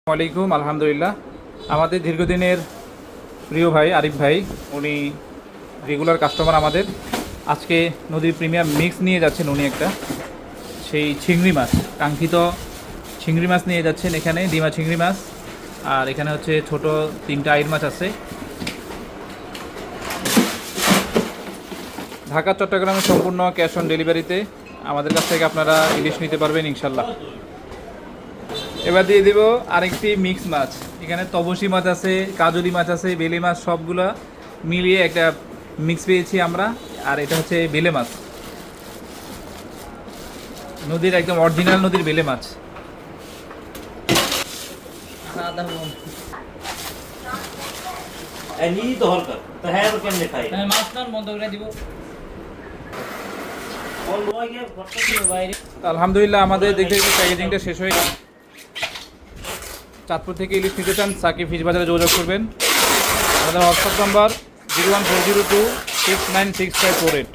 ওয়ালাইকুম আলহামদুলিল্লাহ। আমাদের দীর্ঘদিনের প্রিয় ভাই আরিফ ভাই, উনি রেগুলার কাস্টমার আমাদের। আজকে নদীর প্রিমিয়াম মিক্স নিয়ে যাচ্ছেন উনি একটা, সেই চিংড়ি মাছ, কাঙ্ক্ষিত চিংড়ি মাছ নিয়ে যাচ্ছেন এখানে, ডিমা চিংড়ি মাছ। আর এখানে হচ্ছে ছোট 3টা আইড় মাছ আছে। ঢাকা চট্টগ্রামে সম্পূর্ণ ক্যাশ অন ডেলিভারিতে আমাদের কাছ থেকে আপনারা ইলিশ নিতে পারবেন ইনশাল্লাহ। এবার দিয়ে দেব আরেকটি মিক্স মাছ। এখানে তবসি মাছ আছে, কাজলি মাছ আছে, বেলে মাছ, সবগুলা মিলিয়ে একটা মিক্স পেয়েছি আমরা। আর এটা হচ্ছে বেলে মাছ, নদীর একদম অরিজিনাল নদীর বেলে মাছ। আলহামদুলিল্লাহ আমাদের দেখতে দেখতে প্যাকেজিংটা শেষ হয়ে গেছে। চাঁদপুর থেকে ইলিশ নিতে চান, সাকিব ফিশ বাজারে যোগাযোগ করবেন। আমাদের হোয়াটসঅ্যাপ নাম্বার 01402696548।